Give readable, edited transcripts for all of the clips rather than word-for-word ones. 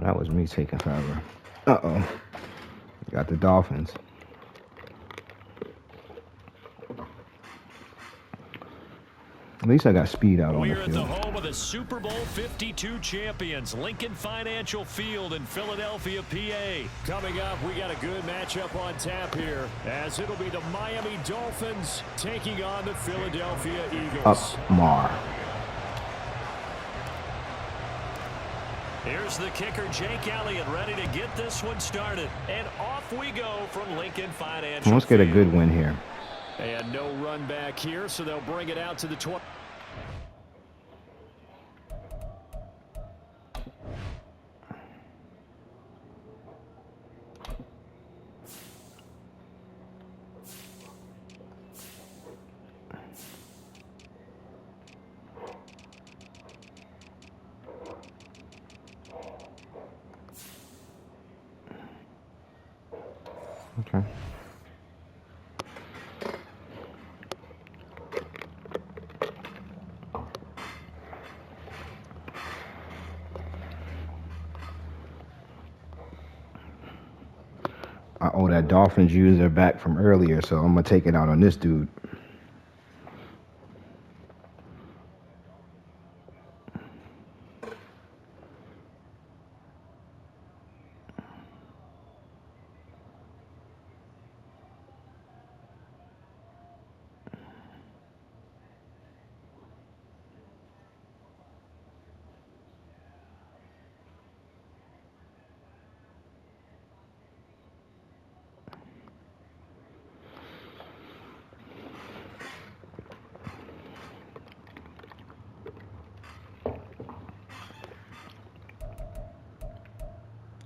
that was me taking forever. Uh-oh. Got the Dolphins. At least I got speed out on the We're field. at the home of the Super Bowl 52 champions, Lincoln Financial Field in Philadelphia, PA. Coming up, we got a good matchup on tap here, as it'll be the Miami Dolphins taking on the Philadelphia Eagles. Mar. Here's the kicker, Jake Elliott, ready to get this one started. And off we go from Lincoln Financial Let's get a Field. good win here. And no run back here, so they'll bring it out to the 20. Okay. I owe that Dolphins user back from earlier, so I'm gonna take it out on this dude.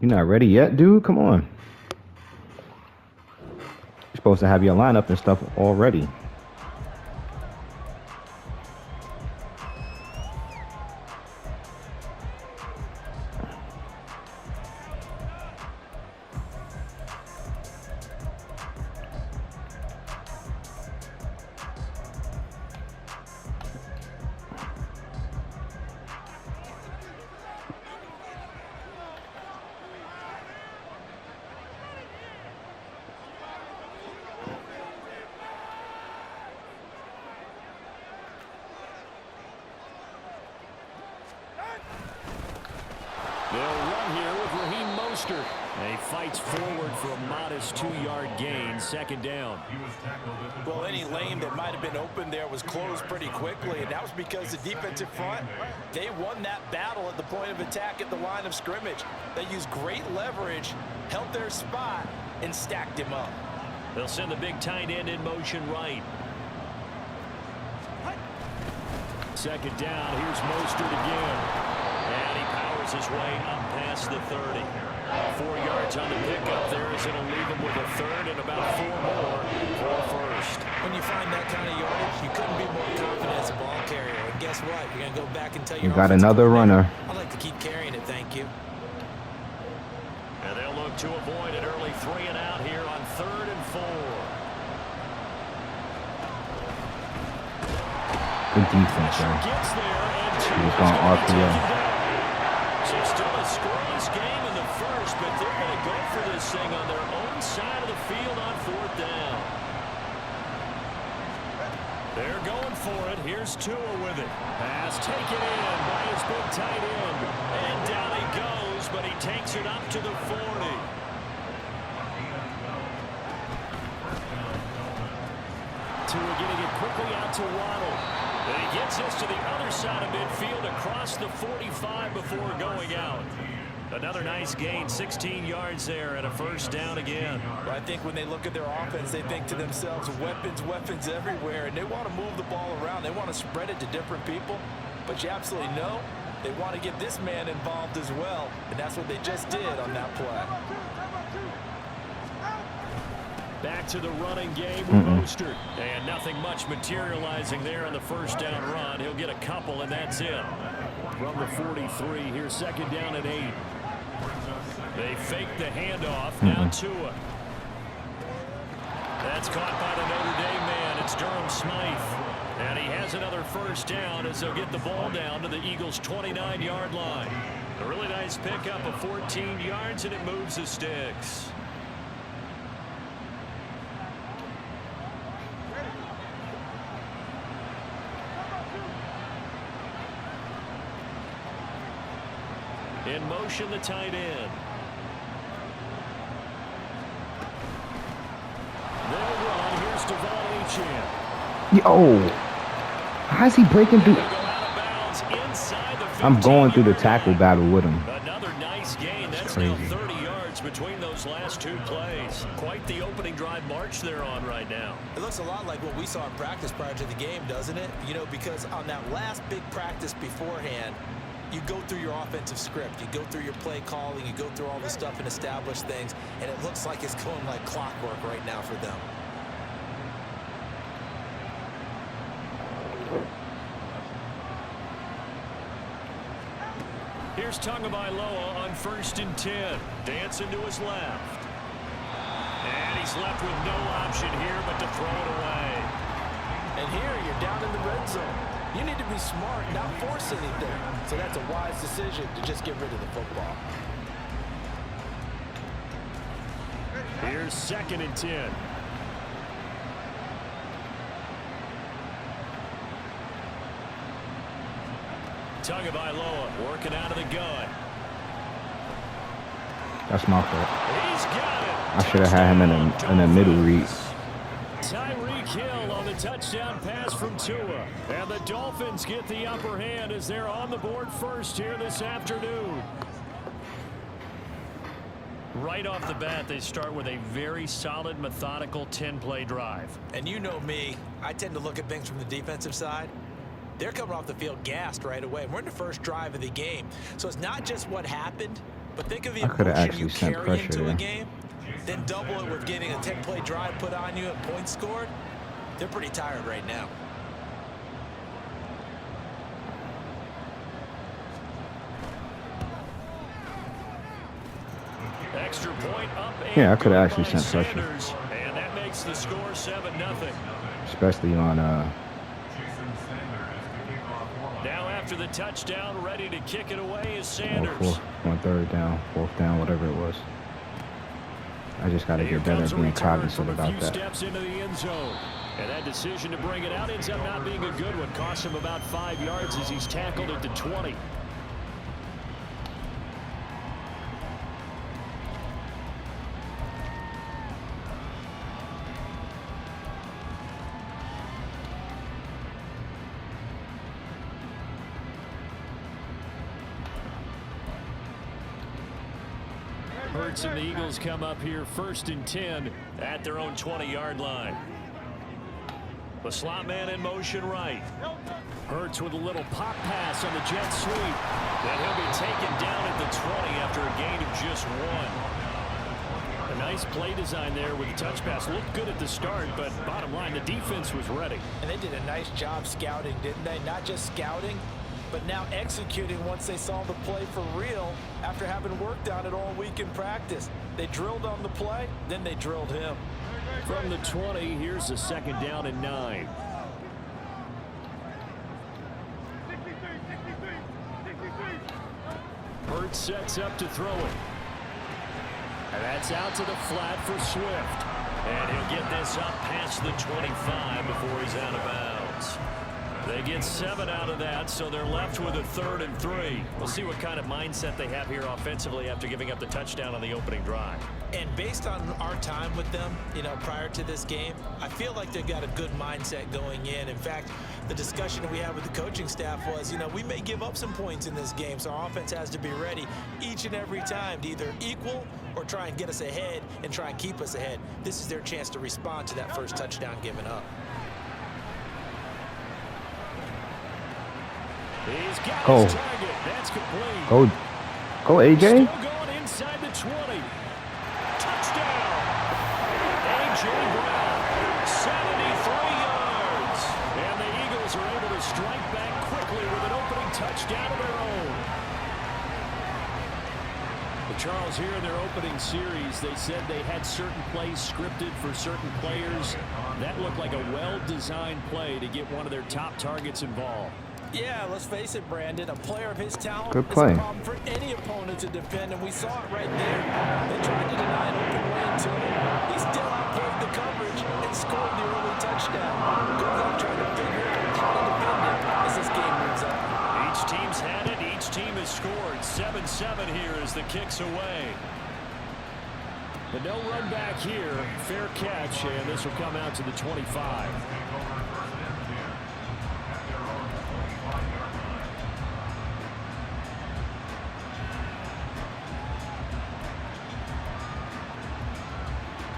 You're not ready yet, dude? Come on. You're supposed to have your lineup and stuff already. They'll run here with Raheem Mostert. He fights forward for a modest 2-yard gain, second down. Well, any lane that might have been open there was closed pretty quickly, and that was because the defensive front, they won that battle at the point of attack at the line of scrimmage. They used great leverage, held their spot, and stacked him up. They'll send the big tight end in motion right. Second down, here's Mostert again. And he powers his way up past the 30. 4 yards on the pickup there as it'll leave him with a third and about 4 more for a first. When you find that kind of yardage, you couldn't be more confident as a ball carrier. And guess what? You're going to go back and tell your You got another runner. I'd like to keep carrying it, thank you. And they'll look to avoid an early 3 and out here on 3rd and 4. Good defense, though. Gets there and two He's is going gonna be RPO. taken down. So still a scoreless game in the first, but they're going to go for this thing on their own side of the field on 4th down. They're going for it. Here's Tua with it. Pass taken in by his big tight end. And down he goes, but he takes it up to the 40. Tua getting it quickly out to Waddle. And he gets us to the other side of midfield across the 45 before going out. Another nice gain, 16 yards there and a first down again. But I think when they look at their offense, they think to themselves, weapons, weapons everywhere, and they want to move the ball around. They want to spread it to different people. But you absolutely know they want to get this man involved as well, and that's what they just did on that play. Back to the running game with Mostert. And nothing much materializing there on the first down run. He'll get a couple, and that's it. From the 43, here's second down and 8. They fake the handoff. Now Tua. That's caught by the Notre Dame man. It's Durham Smythe. And he has another first down as they'll get the ball down to the Eagles' 29-yard line. A really nice pickup of 14 yards, and it moves the sticks. In motion, the tight end. They'll run. Here's Devon Achane. Yo, how's he breaking through? I'm going through the tackle battle with him. Another nice gain. That's crazy. now 30 yards between those last two plays. Quite the opening drive march they're on right now. It looks a lot like what we saw in practice prior to the game, doesn't it? You know, because on that last big practice beforehand, you go through your offensive script. You go through your play calling. You go through all the stuff and establish things. And it looks like it's going like clockwork right now for them. Here's Tagovailoa on 1st and 10. Dancing to his left. And he's left with no option here but to throw it away. And here you're down in the red zone. You need to be smart, not force anything. So that's a wise decision to just get rid of the football. Here's 2nd and 10. Tagovailoa working out of the gun. That's my fault. He's got it. I should have had him in a middle read. Tyreek Hill on the touchdown pass from Tua. And the Dolphins get the upper hand as they're on the board first here this afternoon. Right off the bat, they start with a very solid, methodical 10-play drive. And you know me, I tend to look at things from the defensive side. They're coming off the field gassed right away. We're in the first drive of the game. So it's not just what happened, but think of the emotion you carry into a game. Then double it with getting a 10-play drive put on you and points scored. They're pretty tired right now. Extra point up. Yeah, I could have actually sent pressure. And that makes the score 7-0. Especially on Now after the touchdown, ready to kick it away is Sanders. on 3rd down, 4th down, whatever it was. I just got to get better at being cognizant about that. Steps into the end zone. And that decision to bring it out ends up not being a good one. Cost him about 5 yards as he's tackled at the 20. Hurts and the Eagles come up here 1st and 10 at their own 20-yard line. The slot man in motion right. Hurts with a little pop pass on the jet sweep. And he'll be taken down at the 20 after a gain of just 1. A nice play design there with the touch pass. Looked good at the start, but bottom line, the defense was ready. And they did a nice job scouting, didn't they? Not just scouting, but now executing once they saw the play for real after having worked on it all week in practice. They drilled on the play, then they drilled him. From the 20, here's a 2nd down and 9. Hurts sets up to throw it. And that's out to the flat for Swift. And he'll get this up past the 25 before he's out of bounds. They get 7 out of that, so they're left with a 3rd and 3. We'll see what kind of mindset they have here offensively after giving up the touchdown on the opening drive. And based on our time with them, you know, prior to this game, I feel like they've got a good mindset going in. In fact, the discussion we had with the coaching staff was, you know, we may give up some points in this game, so our offense has to be ready each and every time to either equal or try and get us ahead and try and keep us ahead. This is their chance to respond to that first touchdown given up. He's got his target. That's complete. Go AJ. Still going inside the 20. Touchdown. AJ Brown, 73 yards. And the Eagles are able to strike back quickly with an opening touchdown of their own. But Charles, here in their opening series, they said they had certain plays scripted for certain players. That looked like a well-designed play to get one of their top targets involved. Yeah, let's face it, Brandon. A player of his talent Good is play. a problem for any opponent to defend, and we saw it right there. They tried to deny an open lane to him. He still outplayed the coverage and scored the early touchdown. Good luck trying to figure out how to defend him as this game moves on. Each team's had it. Each team has scored. 7-7 here as the kick's away. But no run back here. Fair catch, and this will come out to the 25.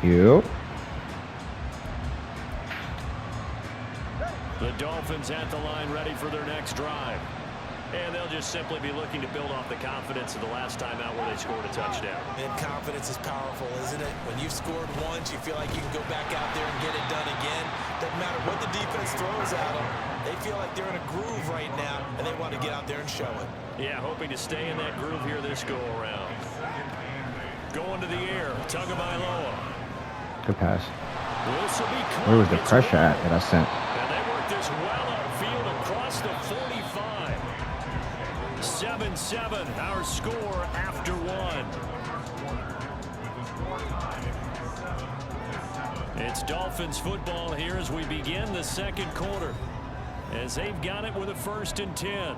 Yep. The Dolphins at the line ready for their next drive. And they'll just simply be looking to build off the confidence of the last time out where they scored a touchdown. And confidence is powerful, isn't it? When you've scored once, you feel like you can go back out there and get it done again. Doesn't matter what the defense throws at them. They feel like they're in a groove right now, and they want to get out there and show it. Yeah, hoping to stay in that groove here this go-around. Going to the air, Tagovailoa. Good pass. Where was the pressure at that I sent? And they worked this well upfield across the 45. 7-7, our score after one. It's Dolphins football here as we begin the second quarter, as they've got it with a 1st and 10.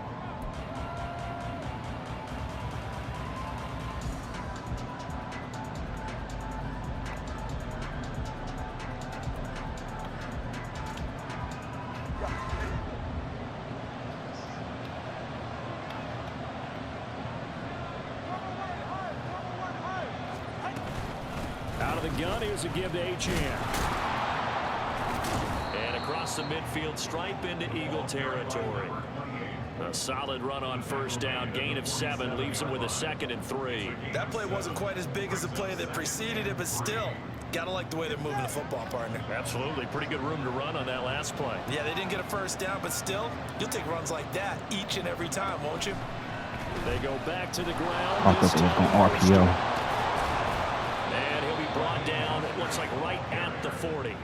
Out of the gun, here's a give to Achane. And across the midfield stripe into Eagle territory. A solid run on 1st down, gain of 7, leaves him with a 2nd and 3. That play wasn't quite as big as the play that preceded it, but still, gotta like the way they're moving the football, partner. Absolutely, pretty good room to run on that last play. Yeah, they didn't get a 1st down, but still, you'll take runs like that each and every time, won't you? They go back to the ground. I thought they was going RPO. And he'll be brought down, it looks like right at the 40.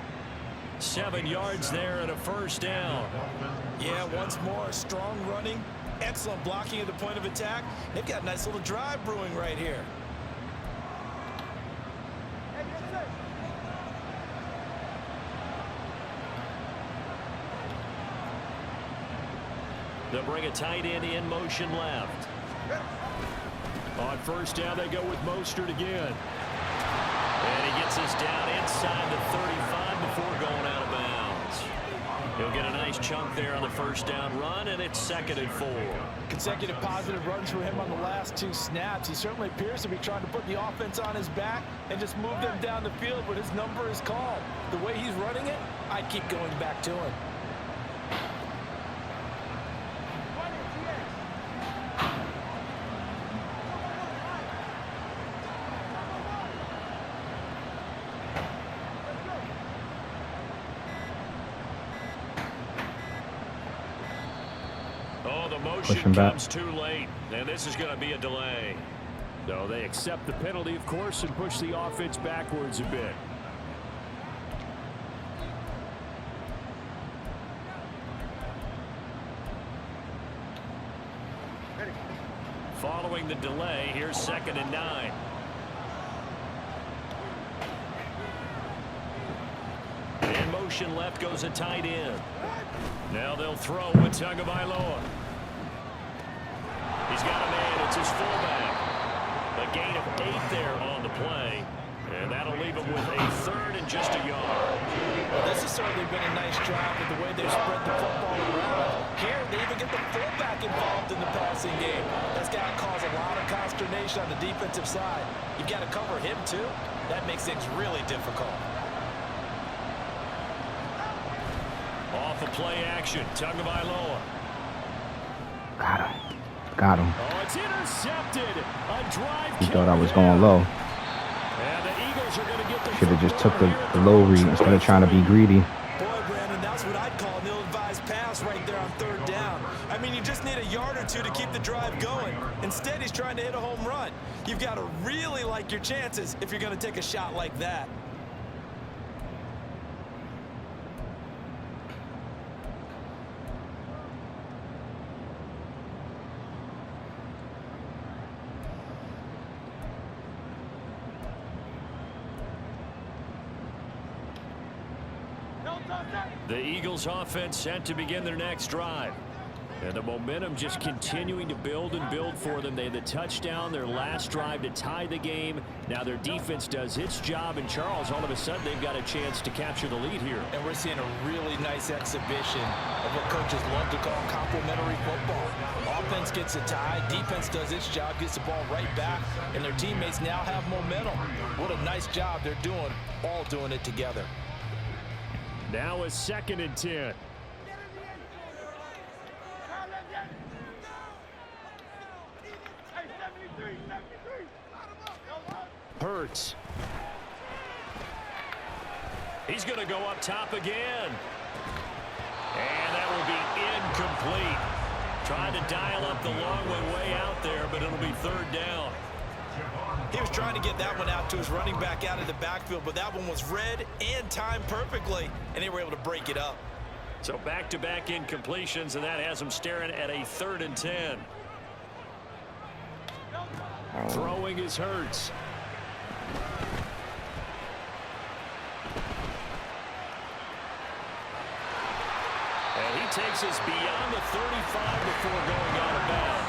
7 yards there and a 1st down. Yeah, once more, strong running, excellent blocking at the point of attack. They've got a nice little drive brewing right here. They'll bring a tight end in motion left. On 1st down, they go with Mostert again. And he gets us down inside the 35 before going out of bounds. He'll get a nice chunk there on the 1st down run, and it's 2nd and 4. Consecutive positive runs for him on the last 2 snaps. He certainly appears to be trying to put the offense on his back and just move them down the field when his number is called. The way he's running it, I keep going back to him. Oh, the motion comes too late, and this is going to be a delay. So they accept the penalty, of course, and push the offense backwards a bit. Following the delay, here's 2nd and 9. In motion left goes a tight end. Now they'll throw with Tagovailoa. He's got a man. It's his fullback. A gain of 8 there on the play. And that'll leave him with a 3rd and just a yard. Well, this has certainly been a nice job with the way they've spread the football around. Here, they even get the fullback involved in the passing game. That's got to cause a lot of consternation on the defensive side. You've got to cover him, too. That makes things really difficult. Off of play action, Tagovailoa. Got him. Got him. Oh, it's intercepted. A drive. He thought I was going low. And the Eagles are going to get the Should have just took the low read instead of trying to be greedy. Boy, Brandon, that's what I'd call an ill-advised pass right there on 3rd down. I mean, you just need a yard or 2 to keep the drive going. Instead, he's trying to hit a home run. You've got to really like your chances if you're going to take a shot like that. The Eagles offense set to begin their next drive. And the momentum just continuing to build and build for them. They had the touchdown, their last drive to tie the game. Now their defense does its job. And Charles, all of a sudden, they've got a chance to capture the lead here. And we're seeing a really nice exhibition of what coaches love to call complementary football. Offense gets a tie, defense does its job, gets the ball right back, and their teammates now have momentum. What a nice job they're doing, all doing it together. Now a 2nd and 10. Hurts. He's going to go up top again. And that will be incomplete. Trying to dial up the long way out there, but it'll be 3rd down. He was trying to get that one out to his running back out of the backfield, but that one was read and timed perfectly, and they were able to break it up. So back-to-back incompletions, and that has him staring at a 3rd and 10. Throwing is Hurts. And he takes us beyond the 35 before going out of bounds.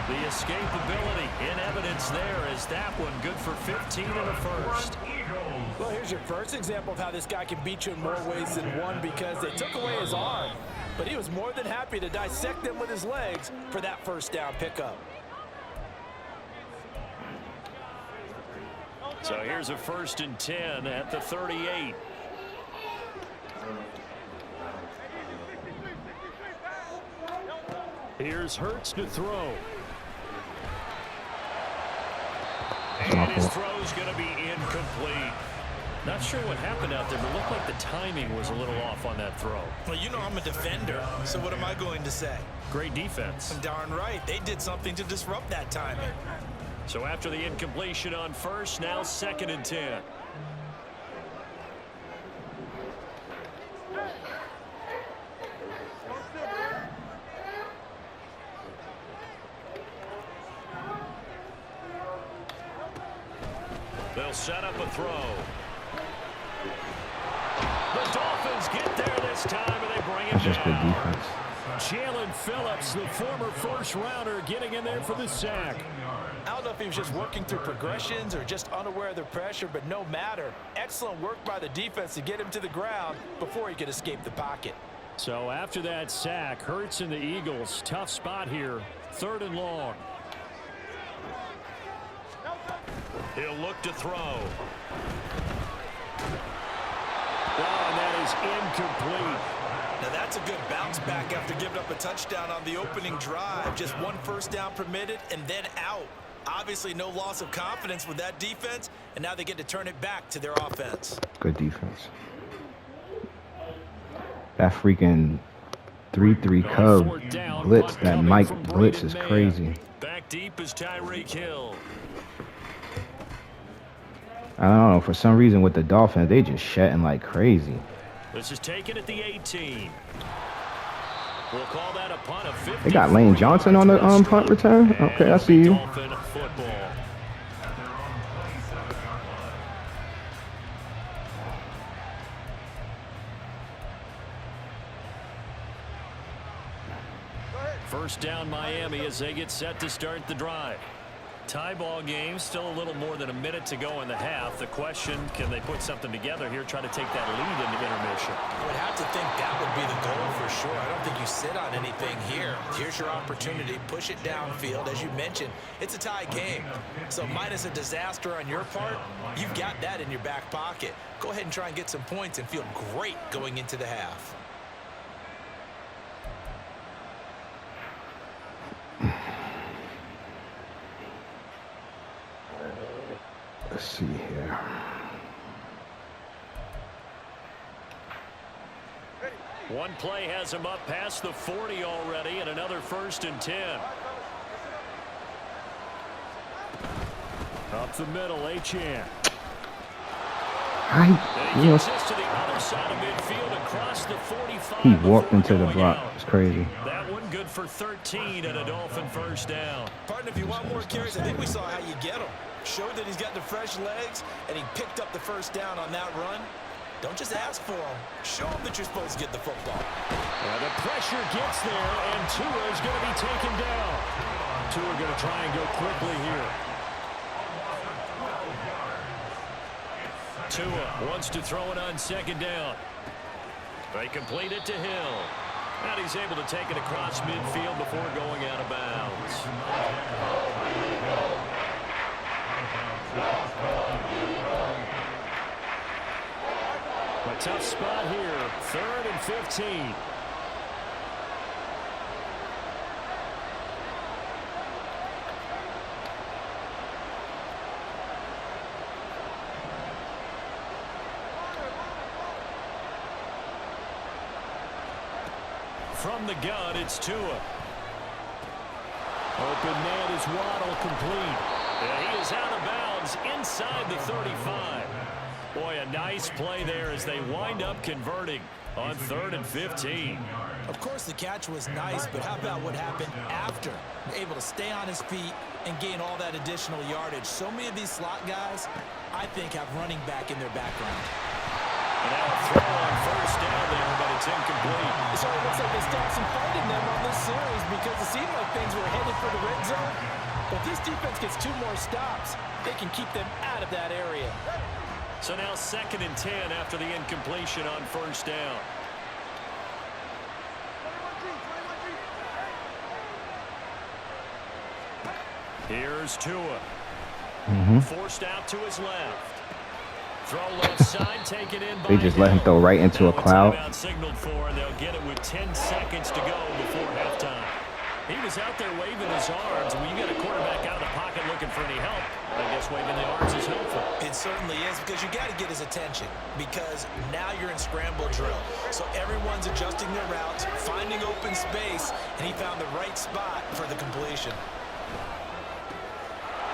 The escapability in evidence there is that one good for 15 in the first. Well, here's your first example of how this guy can beat you in more ways than one, because they took away his arm, but he was more than happy to dissect them with his legs for that 1st down pickup. So here's a 1st and 10 at the 38. Here's Hurts to throw. And his throw's going to be incomplete. Not sure what happened out there, but it looked like the timing was a little off on that throw. Well, you know I'm a defender, so what am I going to say? Great defense. Darn right. They did something to disrupt that timing. So after the incompletion on 1st, now 2nd and 10. They'll set up a throw. The Dolphins get there this time, and they bring it That's just good down. defense. Jalen Phillips, the former 1st rounder, getting in there for the sack. I don't know if he was just working through progressions or just unaware of the pressure, but no matter. Excellent work by the defense to get him to the ground before he could escape the pocket. So after that sack, Hurts and the Eagles, tough spot here, 3rd and long. He'll look to throw. Oh, and that is incomplete. Now that's a good bounce back after giving up a touchdown on the opening drive. Just 1 1st down permitted and then out. Obviously no loss of confidence with that defense, and now they get to turn it back to their offense. Good defense. That freaking 3-3 Cub blitz, that Mike blitz is crazy. Back deep is Tyreek Hill. I don't know, for some reason with the Dolphins, they just shedding like crazy. This is taken at the 18. We'll call that a punt of 50. They got Lane Johnson on the punt return? Okay, I see you. Dolphin football. First down Miami as they get set to start the drive. Tie ball game, still a little more than a minute to go in the half. The question, can they put something together here, try to take that lead into intermission? I would have to think that would be the goal for sure. I don't think you sit on anything here. Here's your opportunity. Push it downfield. As you mentioned, it's a tie game. So minus a disaster on your part, you've got that in your back pocket. Go ahead and try and get some points and feel great going into the half. Let's see here. One play has him up past the 40 already, and another 1st and 10. Up the middle, Achane. You know, To the other side of midfield across the 45. he walked into the going block. out. It's crazy. That one good for 13 and a Dolphin 1st down. Partner, if you want more carries, I think we saw how you get them. Showed that he's got the fresh legs, and he picked up the 1st down on that run. Don't just ask for them. Show them that you're supposed to get the football. The pressure gets there, and Tua is going to be taken down. Tua going to try and go quickly here. Tua wants to throw it on second down. They complete it to Hill. And he's able to take it across midfield before going out of bounds. A tough spot here. 3rd and 15. From the gun, it's Tua. Open man is Waddle, complete. And he is out of bounds inside the 35. Boy, a nice play there as they wind up converting on 3rd and 15. Of course, the catch was nice, but how about what happened after? Able to stay on his feet and gain all that additional yardage. So many of these slot guys, I think, have running back in their background. And now a throw on 1st down there, but it's incomplete. It sort of looks like they stopped some fight in them on this series because it seemed like things were headed for the red zone. But if this defense gets 2 more stops, they can keep them out of that area. So now 2nd and 10 after the incompletion on 1st down. Here's Tua. Forced out to his left. Throw left side, taken in by They just let him throw right into a cloud. Timeout signaled for, and they'll get it with 10 seconds to go before halftime. He was out there waving his arms. When you got a quarterback out of the pocket looking for any help, I guess waving the arms is helpful. It certainly is, because you got to get his attention, because now you're in scramble drill. So everyone's adjusting their routes, finding open space, and he found the right spot for the completion.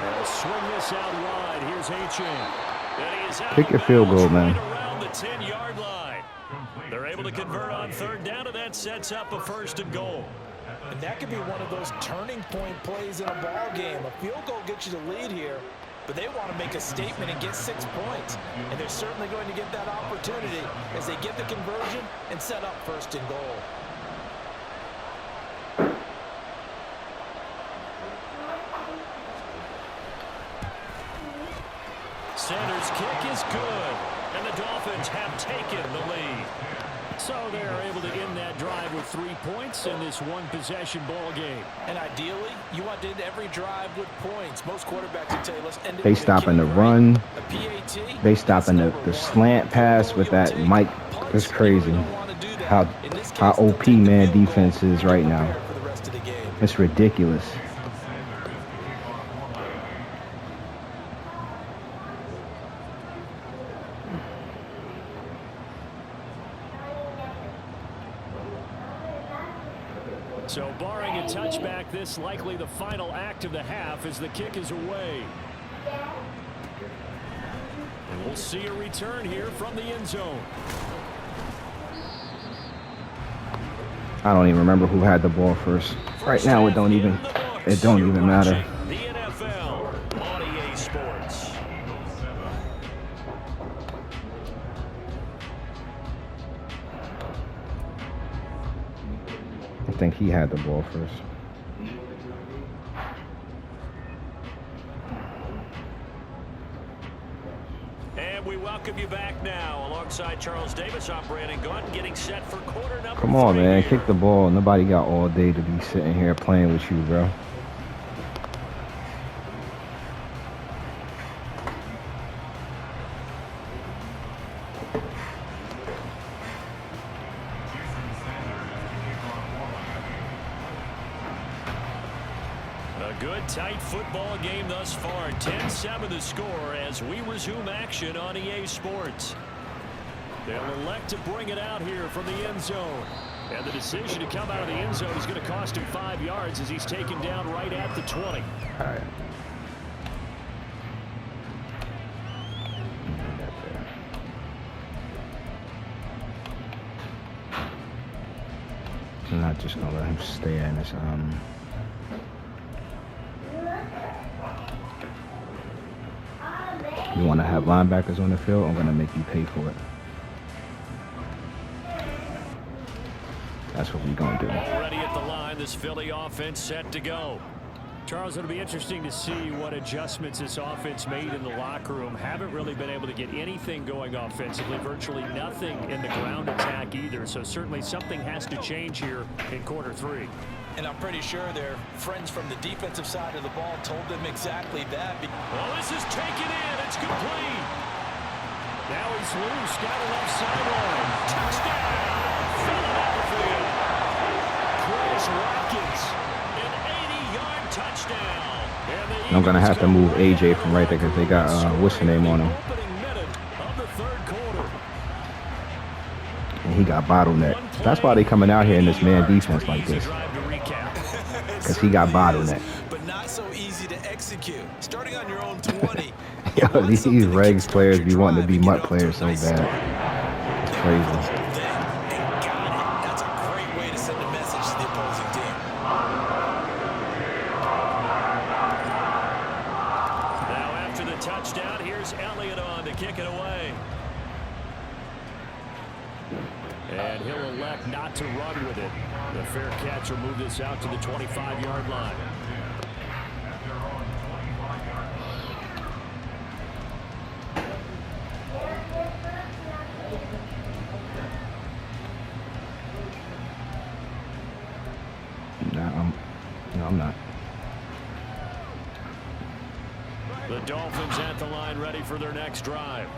They'll swing this out wide. Here's Achane. Kick your field goal, man. Right around the 10-yard line. They're able to convert on 3rd down, and that sets up a 1st and goal. And that could be one of those turning point plays in a ball game. A field goal gets you the lead here, but they want to make a statement and get 6 points. And they're certainly going to get that opportunity as they get the conversion and set up 1st and goal. Sanders' kick is good, and the Dolphins have taken the lead. So they're able to end that drive with 3 points in this one-possession ball game. And ideally, you want to end every drive with points. Most quarterbacks would tell you, let's end it They with a stopping the kick, run. right? A PAT. They stopping the slant pass with that Mike. It's crazy how OP man defense is right now. It's ridiculous. So barring a touchback, this likely the final act of the half as the kick is away. And we'll see a return here from the end zone. I don't even remember who had the ball first. Right now, it don't even matter. The NFL on EA Sports. I think he had the ball first. And we welcome you back now alongside Charles Davis. I'm Brandon Gaudin getting set for quarter number 3. Come on, man. Here. Kick the ball. Nobody got all day to be sitting here playing with you, bro. Good tight football game thus far. 10-7 the score as we resume action on EA Sports. They'll elect to bring it out here from the end zone. And the decision to come out of the end zone is going to cost him 5 yards as he's taken down right at the 20. All right. I'm not just going to let him stay in this. You want to have linebackers on the field? I'm going to make you pay for it. That's what we're going to do. Already at the line, this Philly offense set to go. Charles, it'll be interesting to see what adjustments this offense made in the locker room. Haven't really been able to get anything going offensively, virtually nothing in the ground attack either. So certainly something has to change here in quarter 3. And I'm pretty sure their friends from the defensive side of the ball told them exactly that. Well, this is taken in. It's complete. Now he's loose. Got a left sideline. Touchdown. Philadelphia. Chris Watkins. An 80-yard touchdown. I'm going to have to move AJ from right there because they got, what's the name on him? And he got bottlenecked. That's why they coming out here in this man defense like this. Because he got bottlenecked. But not so easy to execute. Starting on your own 20. Yo, these regs players be wanting to be MUT players so bad. It's crazy. And got it. That's a great way to send a message to the opposing team. Now after the touchdown, here's Elliott on to kick it away. And he'll elect not to run with it. The fair catch will move this out to the 25-yard line. No, I'm not. The Dolphins at the line, ready for their next drive.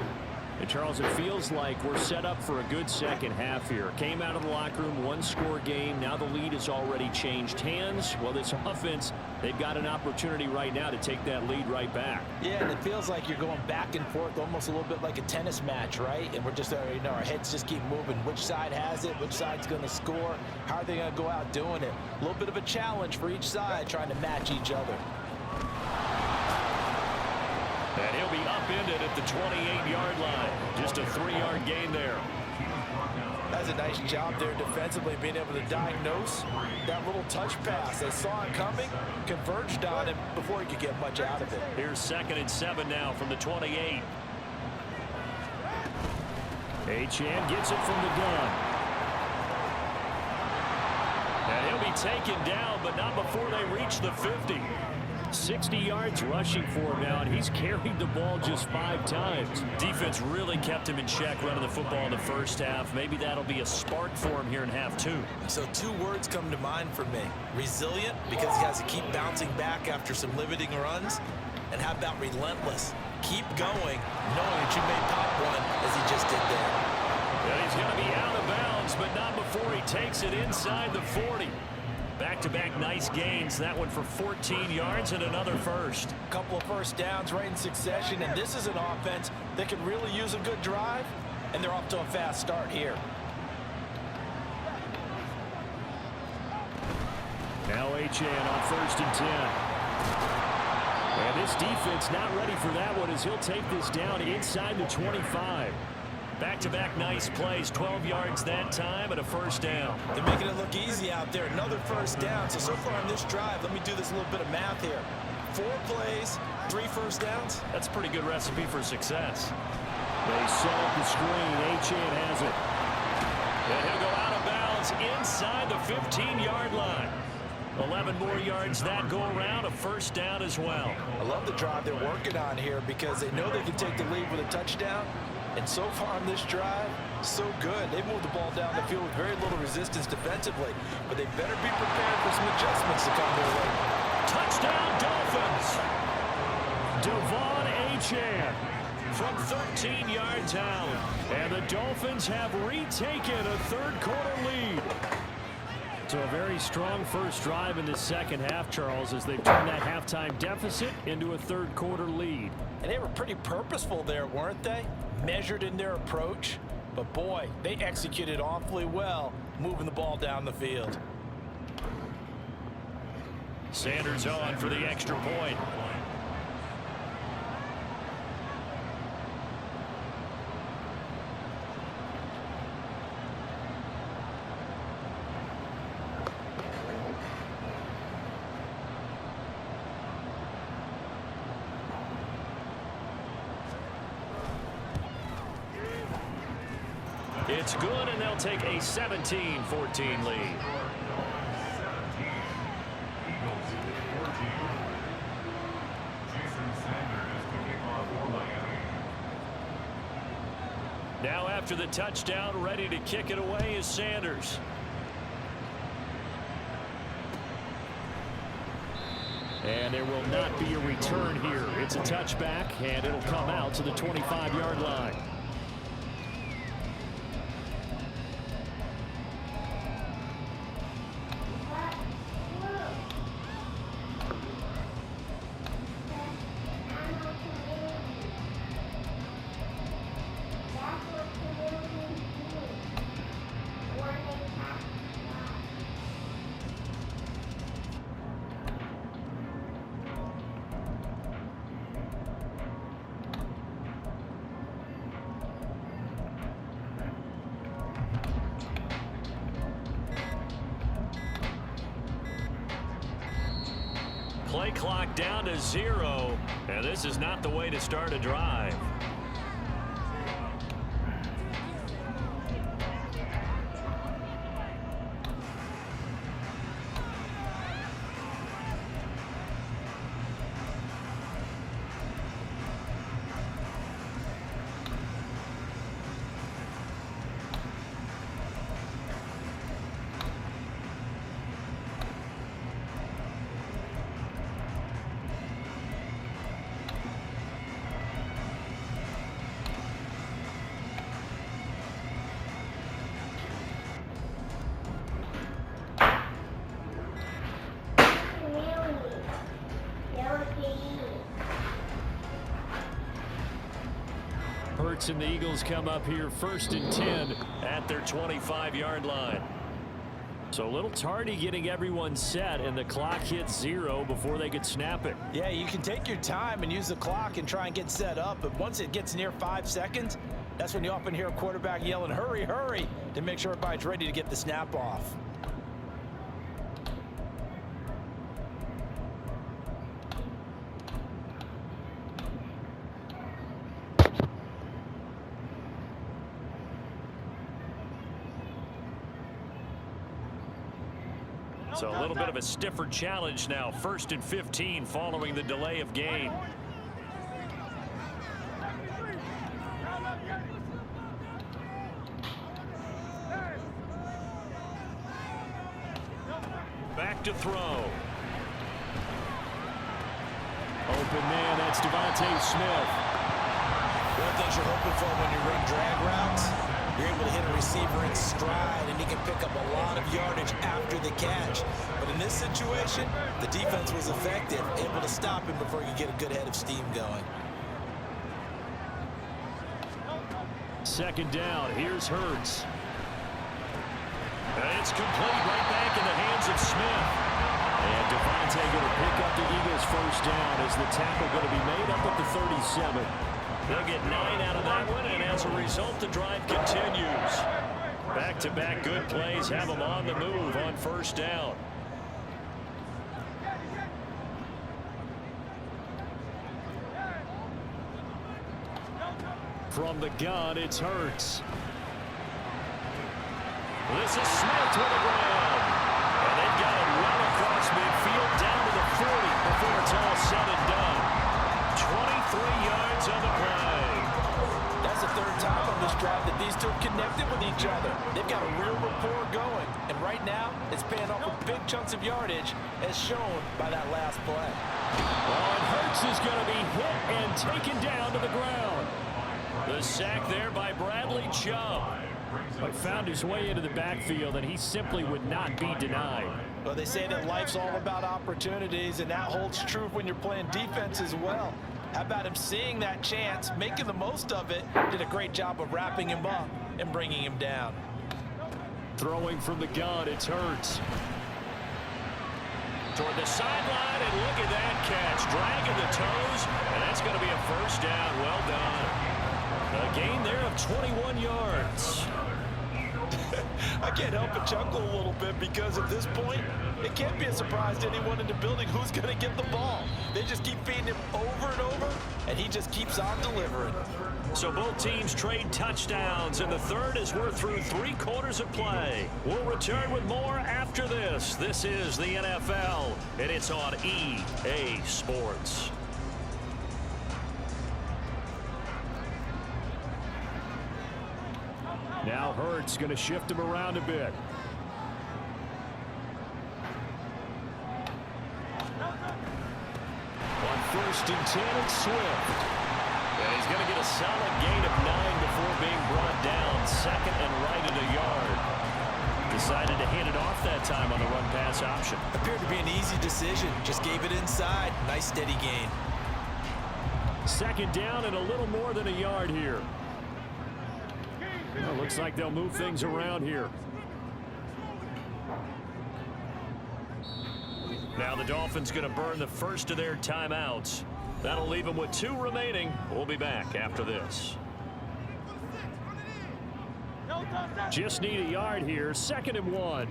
And Charles, it feels like we're set up for a good second half here. Came out of the locker room, one-score game. Now the lead has already changed hands. Well, this offense, they've got an opportunity right now to take that lead right back. Yeah, and it feels like you're going back and forth, almost a little bit like a tennis match, right? And we're just, our heads just keep moving. Which side has it? Which side's going to score? How are they going to go out doing it? A little bit of a challenge for each side, trying to match each other. And he'll be upended at the 28-yard line. Just a 3-yard gain there. That's a nice job there defensively, being able to diagnose that little touch pass. They saw it coming, converged on him before he could get much out of it. Here's 2nd and 7 now from the 28. Achane gets it from the gun. And he'll be taken down, but not before they reach the 50. 60 yards rushing for him now, and he's carried the ball just 5 times. Defense really kept him in check running the football in the first half. Maybe that'll be a spark for him here in half 2. So 2 words come to mind for me. Resilient, because he has to keep bouncing back after some limiting runs. And how about relentless? Keep going, knowing that you may pop one as he just did there. And he's going to be out of bounds, but not before he takes it inside the 40. Back-to-back nice gains. That one for 14 yards and another first. A couple of first downs right in succession, and this is an offense that could really use a good drive, and they're off to a fast start here. Now Achane on 1st and 10. And this defense not ready for that one as he'll take this down inside the 25. Back-to-back nice plays, 12 yards that time and a first down. They're making it look easy out there. Another first down. So far on this drive, let me do this little bit of math here. 4 plays, 3 first downs. That's a pretty good recipe for success. They saw the screen. Achane has it. And he'll go out of bounds inside the 15-yard line. 11 more yards that go around, a first down as well. I love the drive they're working on here because they know they can take the lead with a touchdown. And so far on this drive, so good. They've moved the ball down the field with very little resistance defensively. But they better be prepared for some adjustments to come their way. Touchdown Dolphins! Devon Achane from 13 yards out. And the Dolphins have retaken a third-quarter lead. So a very strong first drive in the second half, Charles, as they've turned that halftime deficit into a third-quarter lead. And they were pretty purposeful there, weren't they? Measured in their approach. But boy, they executed awfully well, moving the ball down the field. Sanders on for the extra point. It's good, and they'll take a 17-14 lead. Now after the touchdown, ready to kick it away is Sanders. And there will not be a return here. It's a touchback, and it'll come out to the 25-yard line. Play clock down to 0, and this is not the way to start a drive. Hurts and the Eagles come up here 1st and 10 at their 25-yard line. So a little tardy getting everyone set, and the clock hits 0 before they could snap it. Yeah, you can take your time and use the clock and try and get set up, but once it gets near 5 seconds, that's when you often hear a quarterback yelling, "Hurry, hurry," to make sure everybody's ready to get the snap off. So a little bit of a stiffer challenge now. 1st and 15 following the delay of game. Back to throw. Open man, that's Devontae Smith. One of the things you're hoping for when you run drag routes, you're able to hit a receiver in stride, and he can pick up a lot of yardage after the catch. But in this situation, the defense was effective, able to stop him before he could get a good head of steam going. 2nd down, here's Hurts. And it's complete, right back in the hands of Smith. And Devontae going to pick up the Eagles' 1st down as the tackle going to be made up at the 37. They'll get 9 out of that one, and as a result, the drive continues. Back-to-back good plays have them on the move on 1st down. From the gun, it's Hurts. This is Smith with a grab. And they've got it well across midfield down to the 40 before it's all said and done. 23 yards on the play. That's the 3rd time on this drive that these two have connected with each other. They've got a real rapport going. And right now, it's paying off with big chunks of yardage, as shown by that last play. And Hurts is going to be hit and taken down to the ground. The sack there by Bradley Chubb. But found his way into the backfield, and he simply would not be denied. Well, they say that life's all about opportunities, and that holds true when you're playing defense as well. How about him seeing that chance, making the most of it, did a great job of wrapping him up and bringing him down. Throwing from the gun, it's Hurts. Toward the sideline, and look at that catch. Dragging the toes, and that's going to be a 1st down. Well done. A gain there of 21 yards. I can't help but chuckle a little bit because at this point, it can't be a surprise to anyone in the building who's going to get the ball. They just keep feeding him over and over, and he just keeps on delivering. So both teams trade touchdowns, and the third as we're through 3 quarters of play. We'll return with more after this. This is the NFL, and it's on EA Sports. Now Hurts going to shift him around a bit. On 1st and 10, it's Swift. And he's going to get a solid gain of 9 before being brought down. 2nd and right at a yard. Decided to hand it off that time on the run-pass option. Appeared to be an easy decision. Just gave it inside. Nice steady gain. 2nd down and a little more than a yard here. Well, looks like they'll move things around here. Now the Dolphins going to burn the first of their timeouts. That'll leave them with 2 remaining. We'll be back after this. Just need a yard here. 2nd and 1.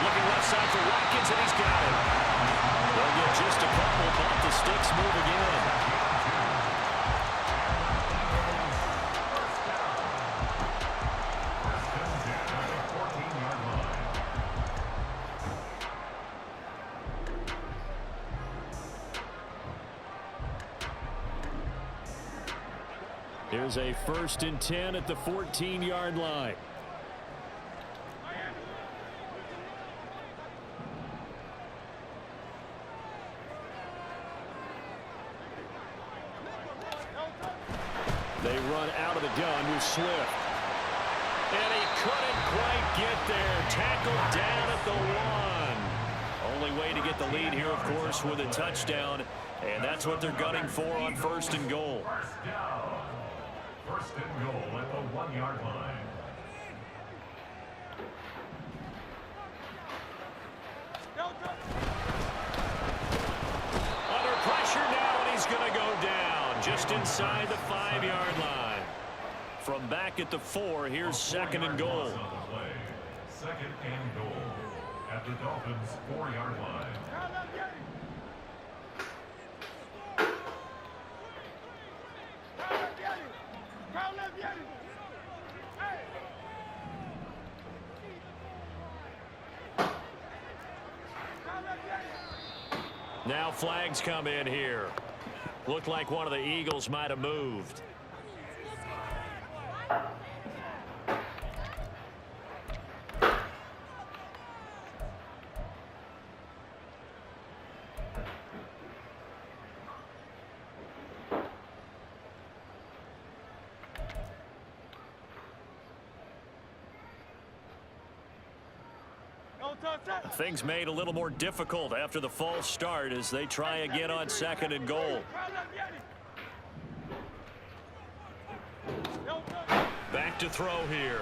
Looking left side for Watkins, and he's got it. They'll get just a couple, but the sticks move again. Here's a 1st and 10 at the 14-yard line. They run out of the gun with Swift. And he couldn't quite get there. Tackled down at the 1. Only way to get the lead here, of course, with a touchdown. And that's what they're gunning for on 1st and goal. 1st and goal at the 1-yard line. Under pressure now, and he's going to go down just inside the 5-yard line. From back at the 4, here's 2nd and goal. 2nd and goal at the Dolphins' 4-yard line. Now flags come in here. Looked like one of the Eagles might have moved. Things made a little more difficult after the false start as they try again on 2nd and goal. Back to throw here.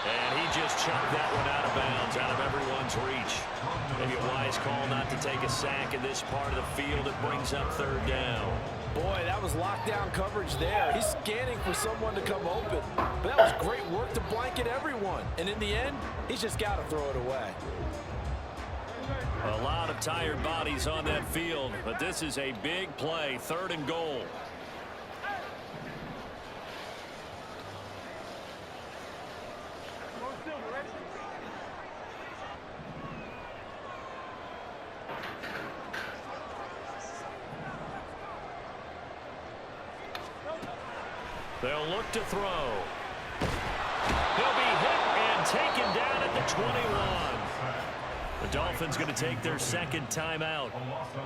And he just chucked that one out of bounds, out of everyone's reach. Maybe a wise call not to take a sack in this part of the field. It brings up 3rd down. Boy, that was lockdown coverage there. He's scanning for someone to come open. But that was great work to blanket everyone. And in the end, he's just got to throw it away. A lot of tired bodies on that field, but this is a big play, 3rd and goal. They'll look to throw. He'll be hit and taken down at the 21. The Dolphins going to take their 2nd timeout.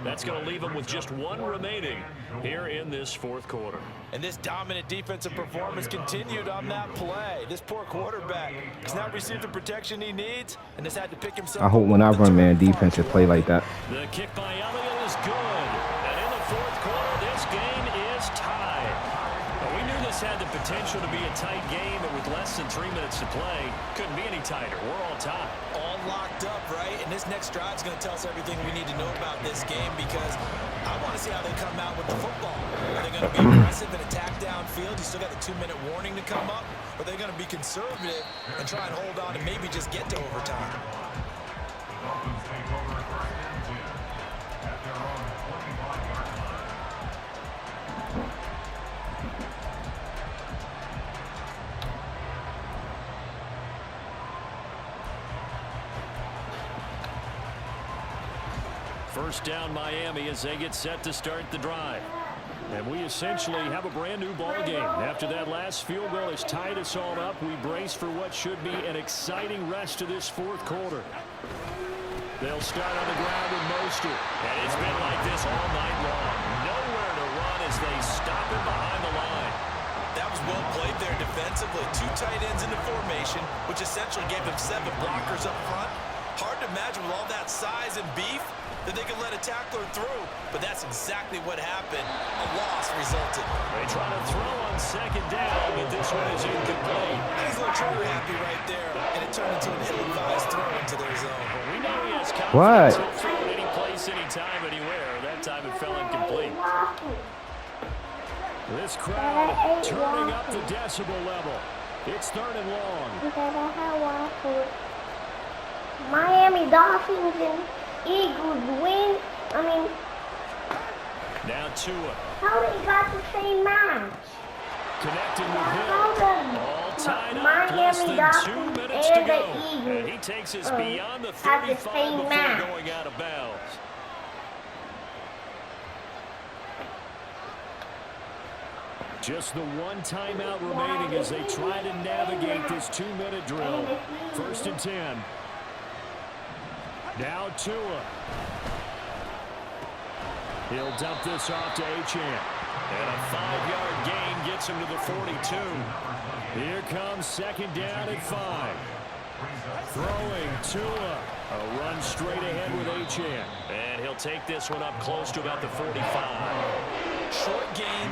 That's going to leave them with just 1 remaining here in this 4th quarter. And this dominant defensive performance continued on that play. This poor quarterback has not received the protection he needs and has had to pick himself. I hope when I run man defense to play like that. The kick by Elliott is good. And in the 4th quarter, this game is tied. Well, we knew this had the potential to be a tight game, but with less than 3 minutes to play, couldn't be any tighter. We're all tied. All locked up, right? And this next drive is going to tell us everything we need to know about this game because I want to see how they come out with the football. Are they going to be aggressive and attack downfield? You still got the 2-minute warning to come up? Or are they going to be conservative and try and hold on and maybe just get to overtime? The Dolphins take over first and 10 at their own 25-yard line. First down Miami as they get set to start the drive. And we essentially have a brand new ball game. After that last field goal has tied us all up, we brace for what should be an exciting rest of this fourth quarter. They'll start on the ground with Mostert. And it's been like this all night long. Nowhere to run as they stop him behind the line. That was well played there defensively. 2 tight ends in the formation, which essentially gave them 7 blockers up front. Hard to imagine with all that size and beef that they could let a tackler through, but that's exactly what happened. A loss resulted. They try to throw on second down, but this one is incomplete. He's a little trigger happy right there, and it turned into an ill-advised throw into their zone. Well, we know he has What? confidence. He'll throw it any place, anytime, anywhere. That time it fell incomplete. This crowd turning up the decibel level. It's 3rd and long. Miami Dolphins and Eagles win. I mean, Now Tua. how they got the same match? Connected with How Hill. the All tied up. Less Miami than 2 Dolphins minutes to and go. the And Eagles he takes us uh, beyond the have the 35 same before match? going out of bounds. Just the one timeout remaining as they try to navigate this 2-minute drill. 1st and 10. Now Tua. He'll dump this off to Achane. And a 5-yard gain gets him to the 42. Here comes 2nd down and 5. Throwing Tua. A run straight ahead with Achane. And he'll take this one up close to about the 45. Short gain,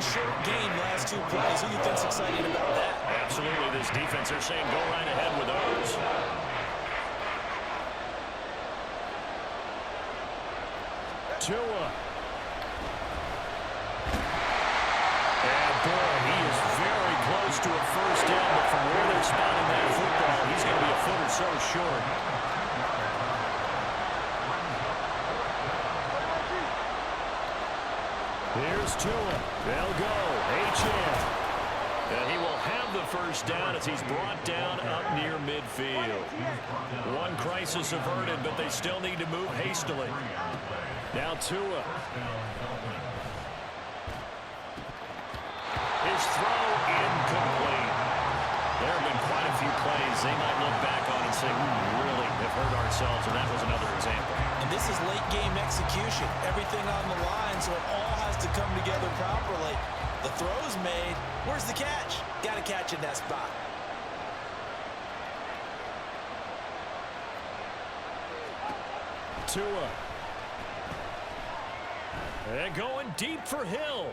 last 2 plays. Who do you think's excited about that? Absolutely, this defense, they're saying go right ahead with those. Tua. And boy, he is very close to a first down, but from where they're spotting that football, he's going to be a foot or so short. Here's Tua. They'll go. Achane. And he will have the first down as he's brought down up near midfield. One crisis averted, but they still need to move hastily. Now Tua. His throw incomplete. There have been quite a few plays they might look back on and say, we really have hurt ourselves, and that was another example. And this is late game execution. Everything on the line, so it all has to come together properly. The throw's made. Where's the catch? Got to catch in that spot. Tua. And going deep for Hill.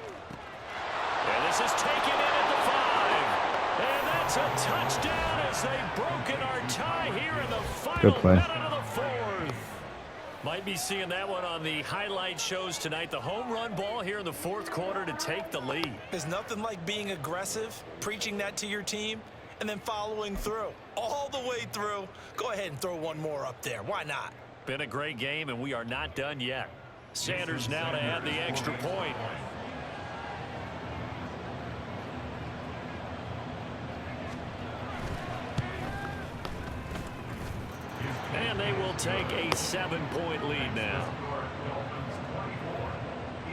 And this is taken in at the 5. And that's a touchdown as they've broken our tie here in the final Good play. minute of the 4th. Might be seeing that one on the highlight shows tonight. The home run ball here in the 4th quarter to take the lead. There's nothing like being aggressive, preaching that to your team, and then following through. All the way through. Go ahead and throw one more up there. Why not? Been a great game, and we are not done yet. Sanders now to add the extra point. And they will take a 7-point lead now. Dolphins 24,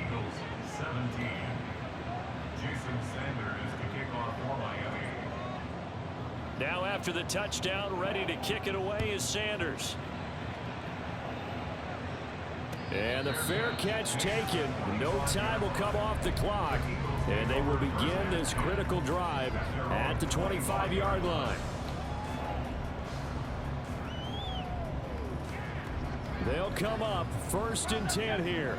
Eagles 17. Jason Sanders to kick off for Miami. Now after the touchdown, ready to kick it away is Sanders. And the fair catch taken. No time will come off the clock. And they will begin this critical drive at the 25-yard line. They'll come up 1st and 10 here.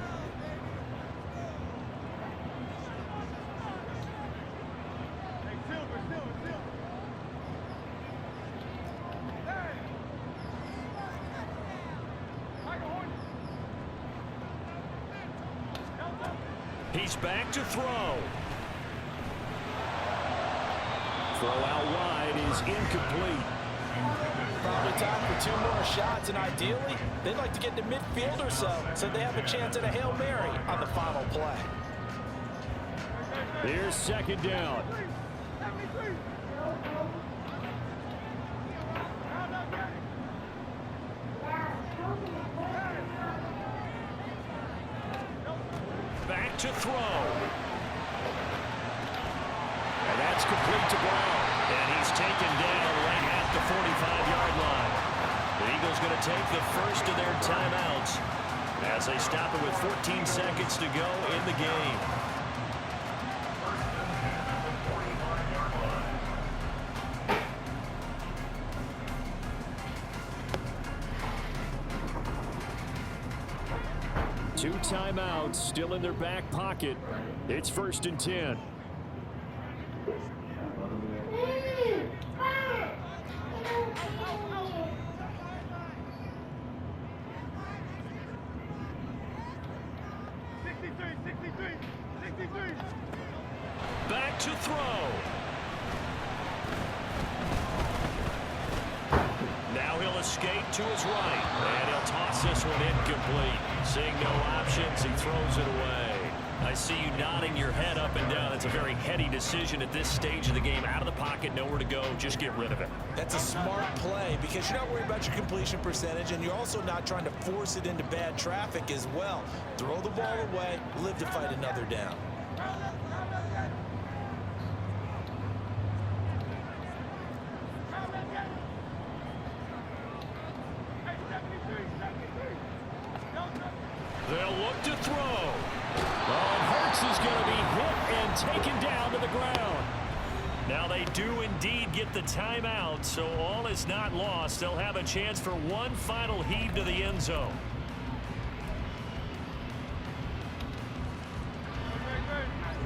He's back to throw. Throw out wide is incomplete. Probably time for 2 more shots, and ideally, they'd like to get to midfield or so they have a chance at a Hail Mary on the final play. Here's second down. Back to throw. And that's complete to Brown. And he's taken down right at the 45-yard line. The Eagles going to take the first of their timeouts as they stop it with 14 seconds to go in the game. Two timeouts still in their back pocket. It's 1st and 10. Back to throw. Now he'll escape to his right, and he'll toss this one incomplete. Seeing no options, he throws it away. I see you nodding your head up and down. It's a very heady decision at this stage of the game. Out of the pocket, nowhere to go, just get rid of it. That's a smart play because you're not worried about your completion percentage, and you're also not trying to force it into bad traffic as well. Throw the ball away, live to fight another down. They'll look to throw. Oh, Hurts is going to be hit and taken down to the ground. Now they do indeed get the timeout, so all is not lost. They'll have a chance for one final heave to the end zone.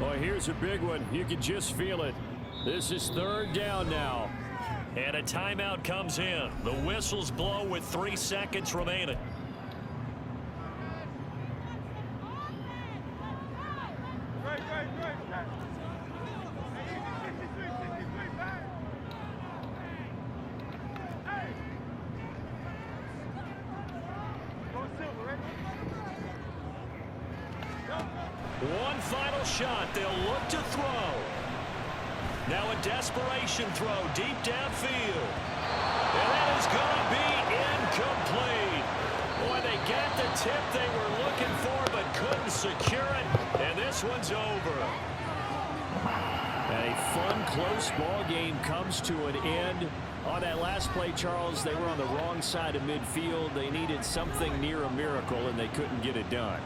Well, here's a big one. You can just feel it. This is 3rd down now. And a timeout comes in. The whistles blow with 3 seconds remaining. One final shot. They'll look to throw. Now a desperation throw deep downfield. And that is going to be incomplete. Boy, they got the tip they were looking for but couldn't secure it. And this one's over. And a fun, close ball game comes to an end. On that last play, Charles, they were on the wrong side of midfield. They needed something near a miracle, and they couldn't get it done.